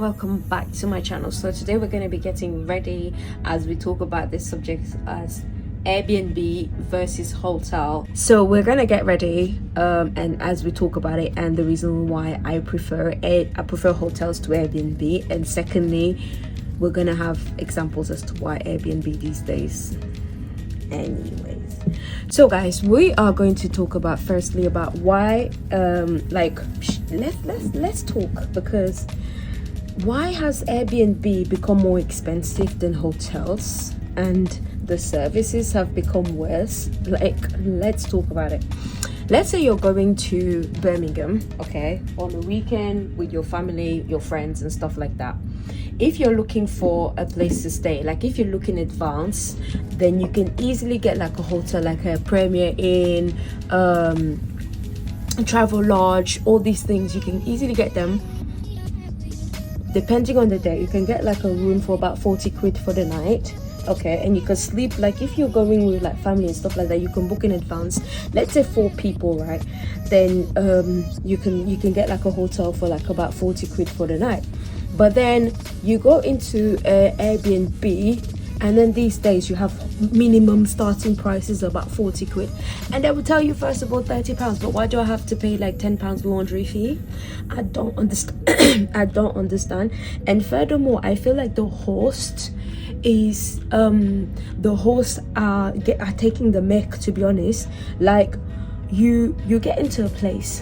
welcome back to my channel. So today we're going to be getting ready as we talk about this subject as Airbnb versus hotel. So we're gonna get ready and as we talk about it, and the reason why I prefer hotels to Airbnb, and secondly we're gonna have examples as to why Airbnb these days. Anyways, so guys, we are going to talk about firstly about why let's talk, because why has Airbnb become more expensive than hotels and the services have become worse? Let's talk about it. Let's say you're going to Birmingham, okay, on a weekend with your family, your friends and stuff like that. If you're looking for a place to stay, like if you're looking in advance, then you can easily get like a hotel, like a Premier Inn, Travel Lodge, all these things. You can easily get them. Depending on the day, you can get like a room for about 40 quid for the night, okay, and you can sleep, like if you're going with like family and stuff like that, you can book in advance. Let's say 4 people, right? Then you can get like a hotel for like about 40 quid for the night. But then you go into Airbnb, and then these days you have minimum starting prices about 40 quid, and they will tell you first of all £30. But why do I have to pay like £10 laundry fee? I don't understand. I don't understand. And furthermore, I feel like the hosts are taking the mick, to be honest. Like you get into a place,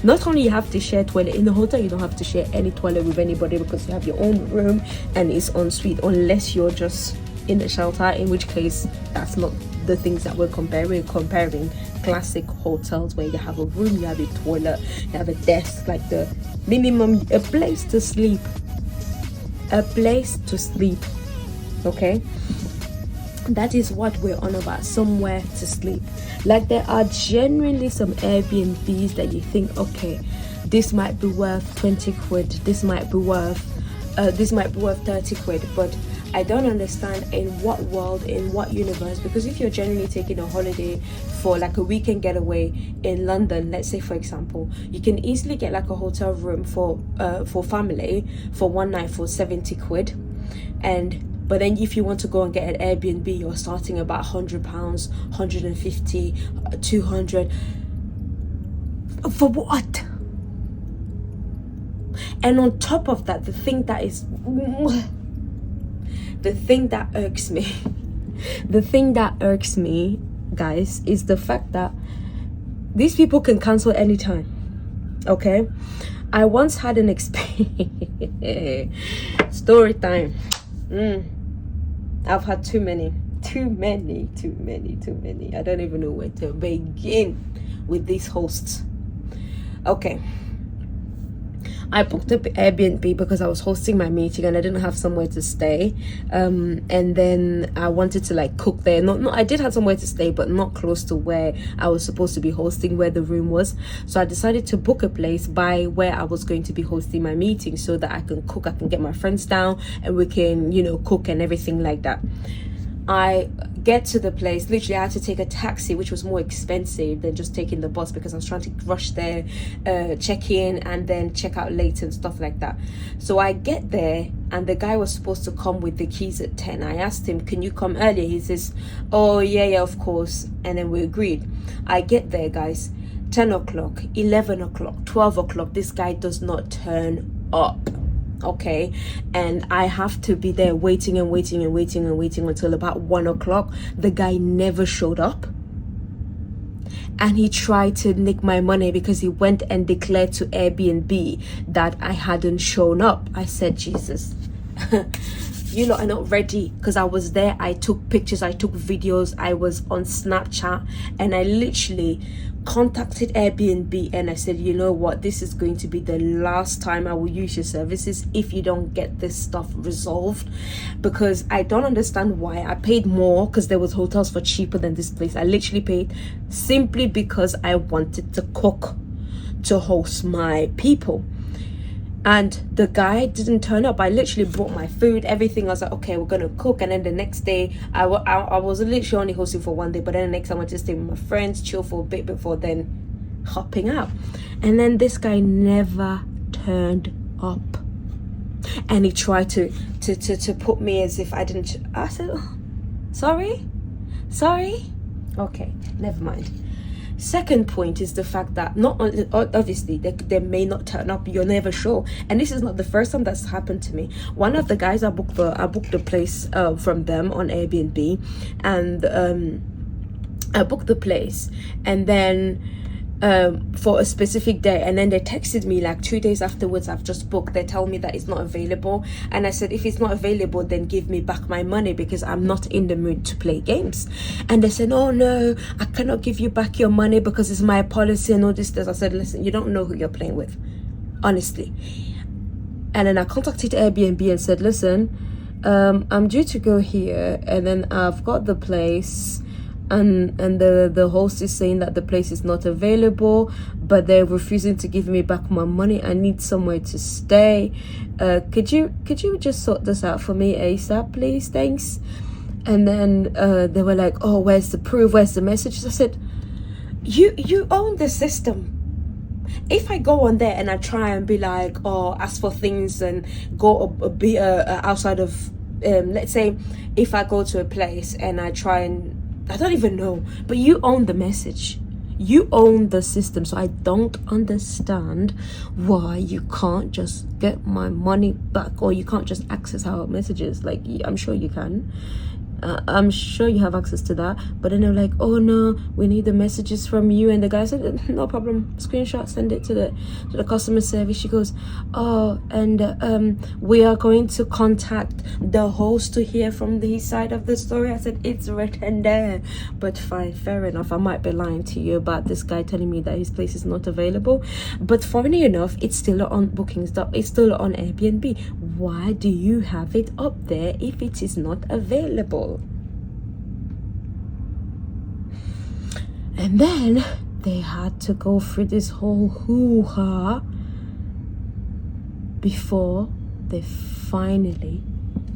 not only you have to share toilet in the hotel, you don't have to share any toilet with anybody because you have your own room and it's en suite, unless you're just in the shelter, in which case that's not the things that we're comparing. We're comparing classic hotels where you have a room, you have a toilet, you have a desk, like the minimum, a place to sleep, okay? That is what we're on about, somewhere to sleep. Like there are genuinely some Airbnbs that you think, okay, this might be worth 20 quid, this might be worth 30 quid, but I don't understand in what world, in what universe. Because if you're generally taking a holiday for like a weekend getaway in London, let's say for example, you can easily get like a hotel room for family for one night for 70 quid, but then if you want to go and get an Airbnb, you're starting about £100, 150, 200. For what? And on top of that, the thing that irks me, guys, is the fact that these people can cancel anytime, okay? I once had an experience. Story time. I've had too many. I don't even know where to begin with these hosts. Okay, I booked up Airbnb because I was hosting my meeting and I didn't have somewhere to stay, and then I wanted to like cook there. I did have somewhere to stay, but not close to where I was supposed to be hosting, where the room was. So I decided to book a place by where I was going to be hosting my meeting, so that I can cook, I can get my friends down and we can, cook and everything like that. I get to the place, literally I had to take a taxi, which was more expensive than just taking the bus, because I was trying to rush there, check in and then check out later and stuff like that. So I get there and the guy was supposed to come with the keys at 10. I asked him, can you come earlier? He says, oh yeah, of course. And then we agreed. I get there, guys, 10 o'clock, 11 o'clock, 12 o'clock, this guy does not turn up. Okay, and I have to be there waiting until about 1 o'clock. The guy never showed up, and he tried to nick my money because he went and declared to Airbnb that I hadn't shown up. I said, Jesus, you lot are not ready, because I was there, I took pictures, I took videos, I was on Snapchat, and I literally contacted Airbnb and I said, you know what, this is going to be the last time I will use your services if you don't get this stuff resolved, because I don't understand why I paid more, because there was hotels for cheaper than this place. I literally paid simply because I wanted to cook, to host my people. And the guy didn't turn up. I literally brought my food, everything. I was like, okay, we're gonna cook. And then the next day, I was literally only hosting for 1 day, but then the next time I went to stay with my friends, chill for a bit before then hopping out. And then this guy never turned up. And he tried to put me as if I didn't. I said, oh, sorry. Okay, never mind. Second point is the fact that not obviously they may not turn up. You're never sure, and this is not the first time that's happened to me. One of the guys I booked the place from them on Airbnb, and I booked the place, and then for a specific day, and then they texted me like 2 days afterwards. I've just booked. They tell me that it's not available, and I said, if it's not available, then give me back my money, because I'm not in the mood to play games. And they said, oh no, I cannot give you back your money because it's my policy and all this. I said, listen, you don't know who you're playing with, honestly. And then I contacted Airbnb and said, listen, I'm due to go here, and then I've got the place, and the host is saying that the place is not available, but they're refusing to give me back my money. I need somewhere to stay. Could you just sort this out for me ASAP, please? Thanks. And then they were like, oh, where's the proof, where's the messages? I said, you own the system. If I go on there and I try and be like, oh, ask for things and go be outside of let's say if I go to a place and I try and I don't even know, but you own the message, you own the system. So I don't understand why you can't just get my money back, or you can't just access our messages. Like, I'm sure you can. I'm sure you have access to that. But then they're like, oh no, we need the messages from you. And the guy said, no problem, screenshot, send it to the customer service. She goes, oh, and we are going to contact the host to hear from his side of the story. I said, it's written there. But fine, fair enough, I might be lying to you about this guy telling me that his place is not available. But funny enough, it's still on bookings, it's still on Airbnb. Why do you have it up there if it is not available? And then they had to go through this whole hoo-ha before they finally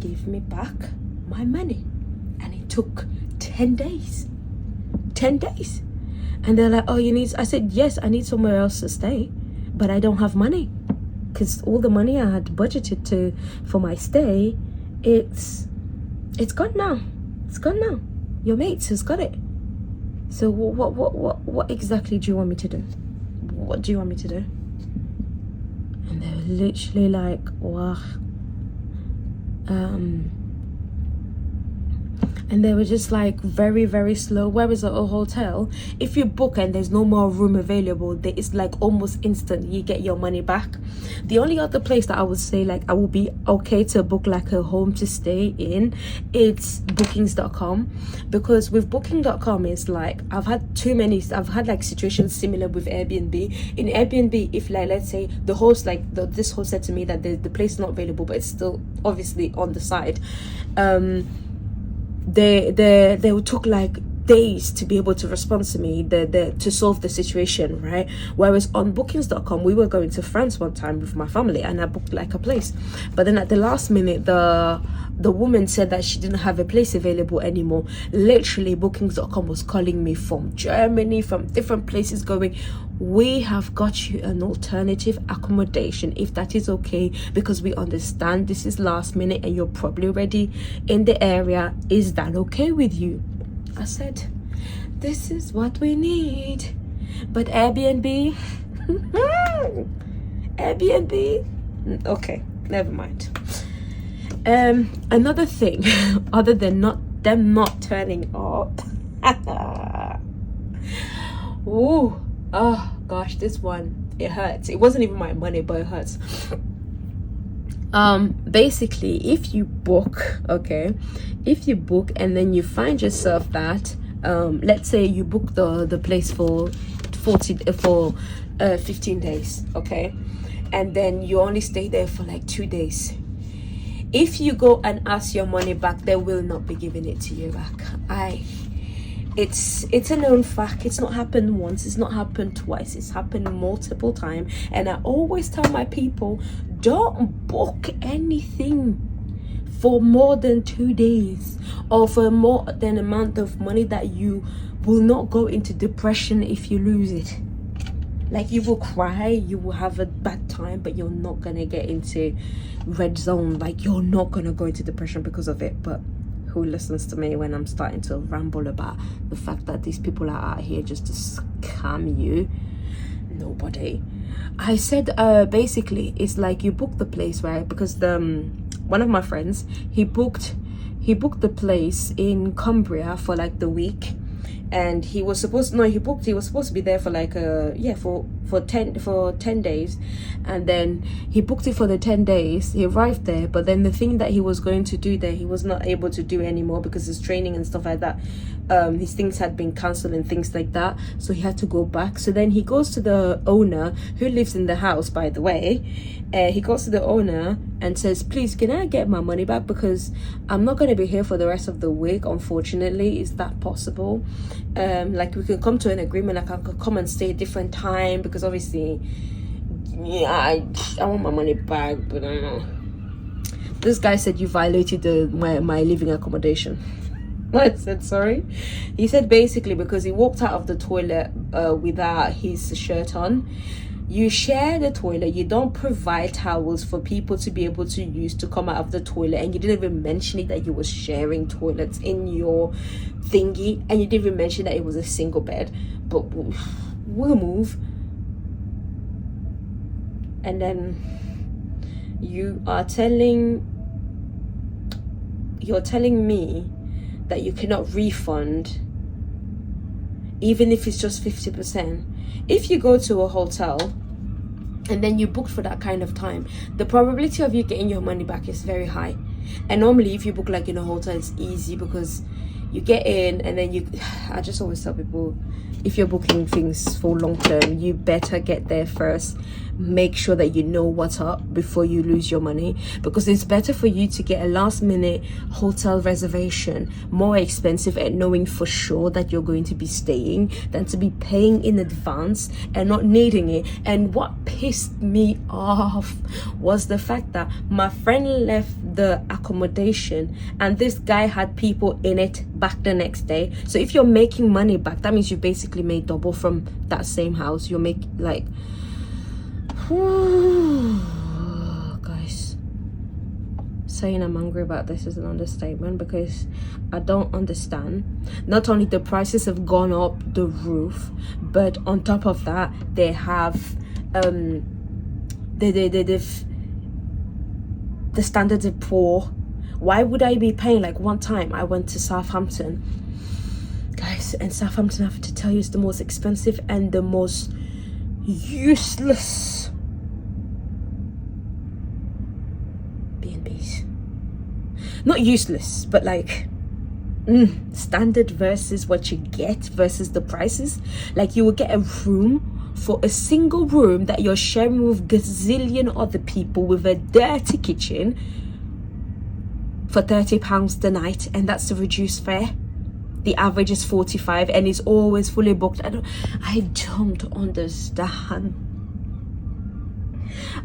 gave me back my money. And it took 10 days. 10 days. And they're like, oh, you need... I said, yes, I need somewhere else to stay, but I don't have money. Because all the money I had budgeted for my stay, it's gone now. It's gone now. Your mates has got it. So what exactly do you want me to do? What do you want me to do? And they were literally like, wow. And they were just like very, very slow. Whereas at a hotel, if you book and there's no more room available, it's like almost instant you get your money back. The only other place that I would say like I would be okay to book like a home to stay in, it's bookings.com. Because with booking.com, it's like I've had like situations similar with Airbnb. In Airbnb, if like let's say the host, like this host said to me that the place is not available, but it's still obviously on the side, they took like days to be able to respond to me, to solve the situation, right? Whereas on bookings.com, we were going to France one time with my family, and I booked like a place, but then at the last minute the woman said that she didn't have a place available anymore. Literally, bookings.com was calling me from Germany, from different places, going, we have got you an alternative accommodation if that is okay, because we understand this is last minute and you're probably already in the area. Is that okay with you? I said, this is what we need. But Airbnb, Airbnb, okay, never mind. Another thing, other than them not turning up. Ooh, oh gosh, this one, it hurts. It wasn't even my money, but it hurts. Basically, if you book and then you find yourself that let's say you book the place for 15 days, okay, and then you only stay there for like 2 days. If you go and ask your money back, they will not be giving it to you back. It's a known fact. It's not happened once, it's not happened twice, it's happened multiple times. And I always tell my people, don't book anything for more than 2 days or for more than amount of money that you will not go into depression if you lose it. Like, you will cry, you will have a bad time, but you're not gonna get into red zone. Like, you're not gonna go into depression because of it. But who listens to me when I'm starting to ramble about the fact that these people are out here just to scam you? Nobody. I said basically it's like you book the place, right? Because one of my friends, he booked the place in Cumbria for like the week, and he was supposed to be there for like for 10 days, and then he booked it for the 10 days. He arrived there, but then the thing that he was going to do there, he was not able to do anymore because his training and stuff like that, his things had been cancelled and things like that, so he had to go back. So then he goes to the owner, who lives in the house, by the way. He goes to the owner and says, please, can I get my money back, because I'm not going to be here for the rest of the week, unfortunately. Is that possible? Like, we can come to an agreement, like I could come and stay a different time, because obviously, yeah, I want my money back. But I don't know. This guy said, you violated my living accommodation. I said, sorry. He said basically because he walked out of the toilet without his shirt on. You share the toilet, you don't provide towels for people to be able to use to come out of the toilet, and you didn't even mention it that you were sharing toilets in your thingy, and you didn't even mention that it was a single bed. But we'll move. And then you're telling me that you cannot refund even if it's just 50%. If you go to a hotel and then you booked for that kind of time, the probability of you getting your money back is very high. And normally if you book like in a hotel, it's easy because you get in and then I just always tell people, if you're booking things for long term, you better get there first. Make sure that you know what's up before you lose your money, because it's better for you to get a last minute hotel reservation, more expensive, and knowing for sure that you're going to be staying, than to be paying in advance and not needing it. And what pissed me off was the fact that my friend left the accommodation and this guy had people in it back the next day. So if you're making money back, that means you basically made double from that same house. You're making like, guys, saying I'm angry about this is an understatement, because I don't understand. Not only the prices have gone up the roof, but on top of that, they have the standards are poor. Why would I be paying? Like, one time I went to Southampton, guys, and Southampton, I have to tell you, is the most expensive and the most useless BnBs. Not useless, but like standard versus what you get versus the prices. Like, you will get a room for a single room that you're sharing with gazillion other people with a dirty kitchen for £30 the night, and that's the reduced fare. The average is 45 and it's always fully booked. I don't understand.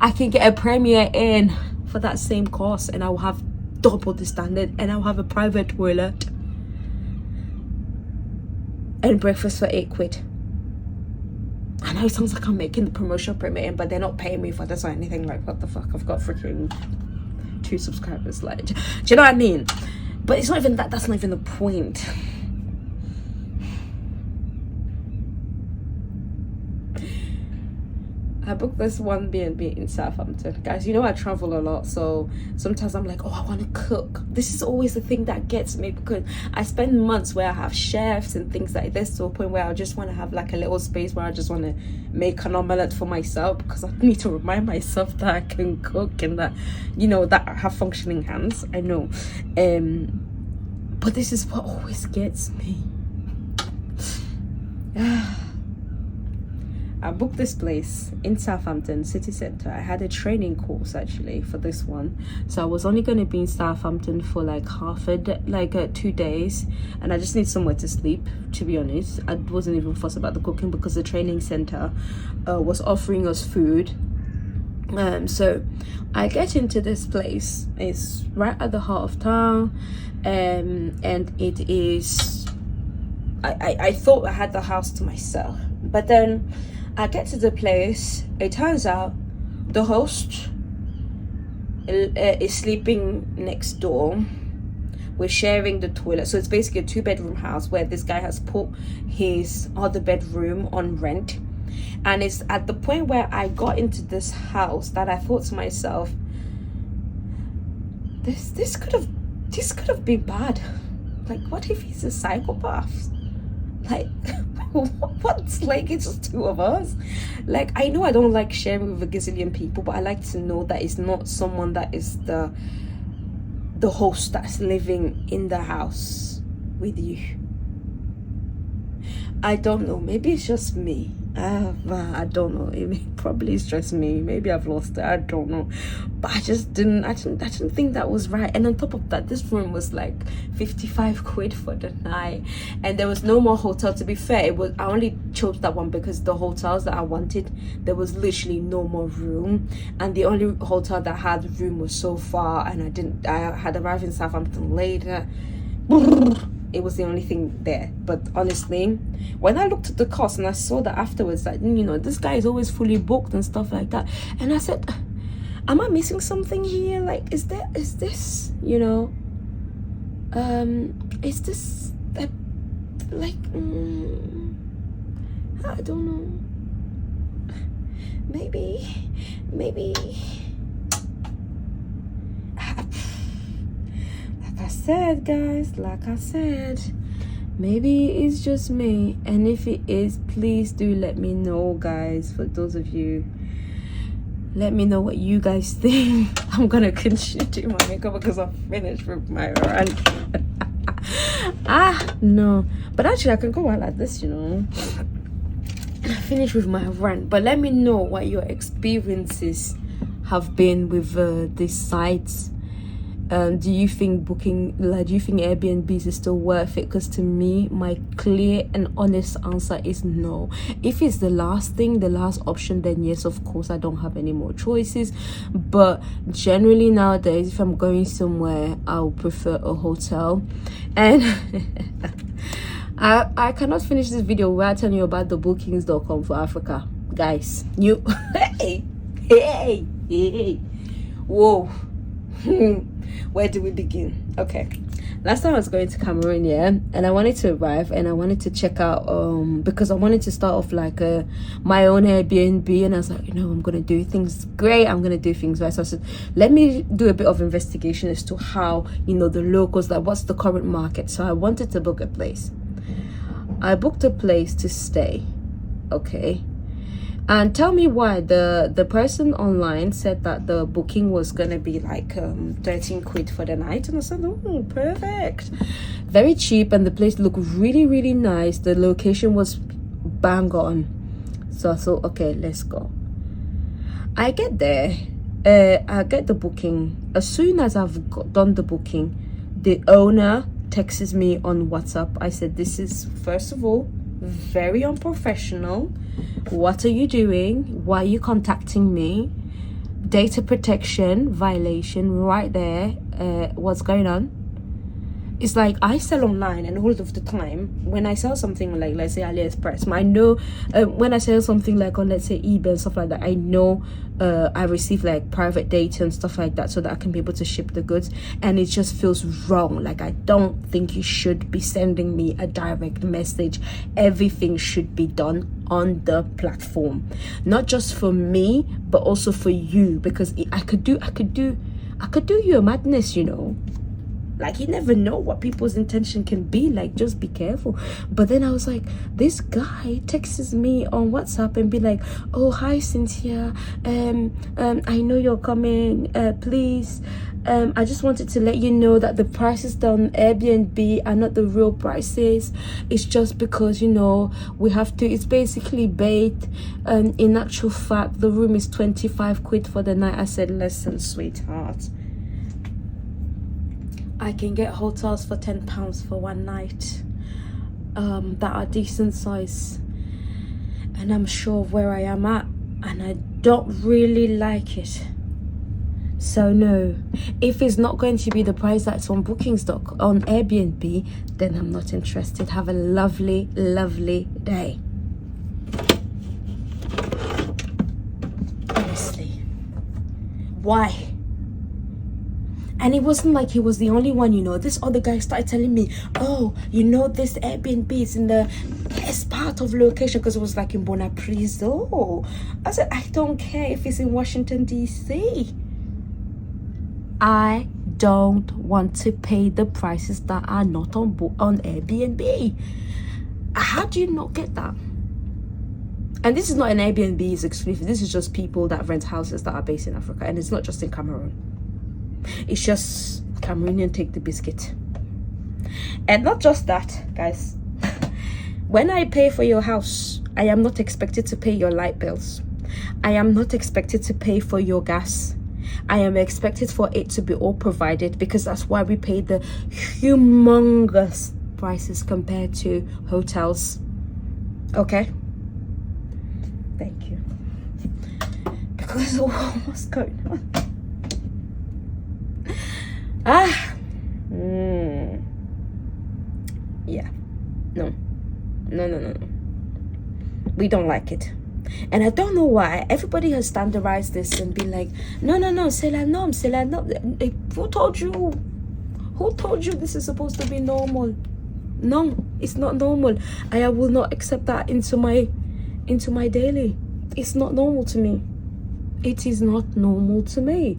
I can get a Premier Inn for that same cost and I will have double the standard, and I'll have a private toilet and breakfast for £8. I know it sounds like I'm making the promotion Premier Inn, but they're not paying me for this or anything. Like, what the fuck? I've got freaking 2 subscribers. Like, do you know what I mean? But it's not even that. That's not even the point. I booked this one BnB in Southampton. Guys, you know I travel a lot, so sometimes I'm like, oh, I want to cook. This is always the thing that gets me, because I spend months where I have chefs and things like this, to a point where I just want to have like a little space where I just want to make an omelette for myself, because I need to remind myself that I can cook and that, you know, that I have functioning hands. I know. But this is what always gets me. I booked this place in Southampton city centre. I had a training course actually for this one, so I was only going to be in Southampton for like 2 days, and I just need somewhere to sleep, to be honest. I wasn't even fussed about the cooking because the training centre was offering us food. So I get into this place. It's right at the heart of town, and it is, I thought I had the house to myself, but then I get to the place. It turns out the host is sleeping next door. We're sharing the toilet, so it's basically a 2-bedroom house where this guy has put his other bedroom on rent. And it's at the point where I got into this house that I thought to myself, this could have been bad. Like, what if he's a psychopath? Like, what's, like, it's just 2 of us. Like, I know I don't like sharing with a gazillion people, but I like to know that it's not someone that is the host that's living in the house with you. I don't know, maybe it's just me. I don't know, probably it's just me. Maybe I've lost it, I don't know. But I didn't think that was right. And on top of that, this room was like 55 quid for the night, and there was no more hotel. To be fair, I only chose that one because the hotels that I wanted, there was literally no more room, and the only hotel that had room was so far, and I had arrived in Southampton later. It was the only thing there. But honestly, when I looked at the cost and I saw that afterwards, that, you know, this guy is always fully booked and stuff like that, and I said, am I missing something here? Like, is this, you know, is this like, I don't know, maybe said, guys, like I said, maybe it's just me. And if it is, please do let me know, guys. For those of you, let me know what you guys think. I'm gonna continue doing my makeup because I'm finished with my rant. No, but actually I can go out like this, you know. Finish with my rant. But let me know what your experiences have been with these sites. Do you think Airbnbs is still worth it? Because to me, my clear and honest answer is no. If it's the last option, then yes, of course, I don't have any more choices. But generally nowadays, if I'm going somewhere, I'll prefer a hotel. And I cannot finish this video without telling you about the bookings.com for Africa. Guys, you hey, whoa. Where do we begin? Okay, last time I was going to Cameroon, yeah, and I wanted to arrive and I wanted to check out because I wanted to start off like my own Airbnb, and I was like, you know, I'm gonna do things great, I'm gonna do things right. So I said, let me do a bit of investigation as to how, you know, the locals, like what's the current market. So I wanted to book a place. I booked a place to stay, okay. And tell me why the person online said that the booking was gonna be like 13 quid for the night, and I said, oh, perfect, very cheap, and the place looked really, really nice. The location was bang on. So I thought, okay, let's go. I get there, I get the booking. As soon as I've done the booking, the owner texts me on WhatsApp. I said, this is, first of all, very unprofessional. What are you doing? Why are you contacting me? Data protection violation right there. What's going on? It's like I sell online, and all of the time when I sell something like, let's say, AliExpress, I know when I sell something like on, let's say, eBay and stuff like that, I know I receive like private data and stuff like that so that I can be able to ship the goods, and it just feels wrong. Like, I don't think you should be sending me a direct message. Everything should be done on the platform, not just for me but also for you, because I could do you a madness, you know. Like, you never know what people's intention can be. Like, just be careful. But then I was like, this guy texts me on WhatsApp and be like, oh, hi Cynthia, I know you're coming, please, I just wanted to let you know that the prices on Airbnb are not the real prices. It's just because, you know, we have to, it's basically bait. In actual fact, the room is 25 quid for the night. I said, listen, sweetheart, I can get hotels for £10 for one night that are decent size, and I'm sure of where I am at, and I don't really like it. So no, if it's not going to be the price that's on bookings.com, on Airbnb, then I'm not interested. Have a lovely, lovely day. Why? And it wasn't like he was the only one, you know. This other guy started telling me, oh, you know, this Airbnb is in the best part of location, because it was like in Bonaprise. Oh, I said, I don't care if it's in Washington, D.C. I don't want to pay the prices that are not on Airbnb. How do you not get that? And this is not an Airbnb is exclusive. This is just people that rent houses that are based in Africa. And it's not just in Cameroon. It's just Cameroonian take the biscuit. And not just that, guys. When I pay for your house, I am not expected to pay your light bills. I am not expected to pay for your gas. I am expected for it to be all provided, because that's why we pay the humongous prices compared to hotels. Okay? Thank you. Because of what's going on. Yeah. No. We don't like it. And I don't know why everybody has standardized this and been like, no, c'est la norme, c'est la norme. Who told you this is supposed to be normal? No, it's not normal. I will not accept that into my daily. It's not normal to me. It is not normal to me.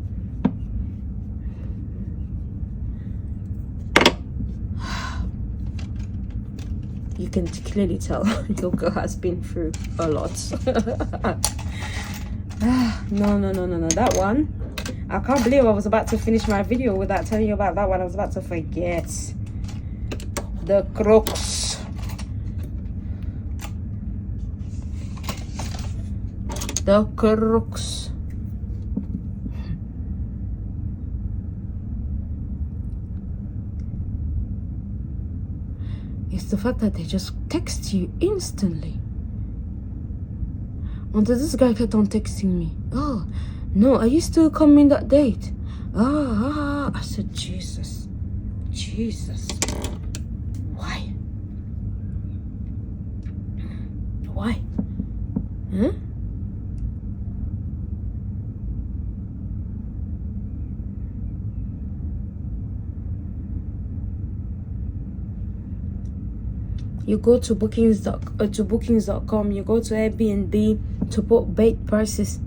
You can clearly tell your girl has been through a lot. No. That one, I can't believe I was about to finish my video without telling you about that one. I was about to forget. The crooks. The crooks. It's the fact that they just text you instantly. Until this guy kept on texting me. Oh, no, are you still coming that date? I said, Jesus. Why? Huh? You go to bookings.com, you go to Airbnb to put bait prices.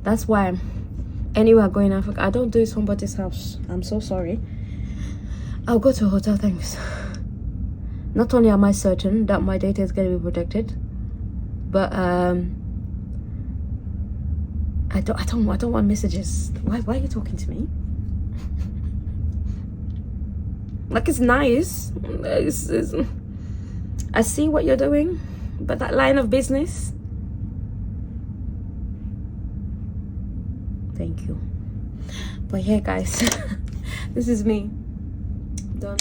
That's why anywhere I go in Africa, I don't do somebody's house. I'm so sorry. I'll go to a hotel, thanks. Not only am I certain that my data is going to be protected, but I don't want messages. Why are you talking to me? Like, it's nice. I see what you're doing, but that line of business. Thank you. But yeah, guys, this is me. Done.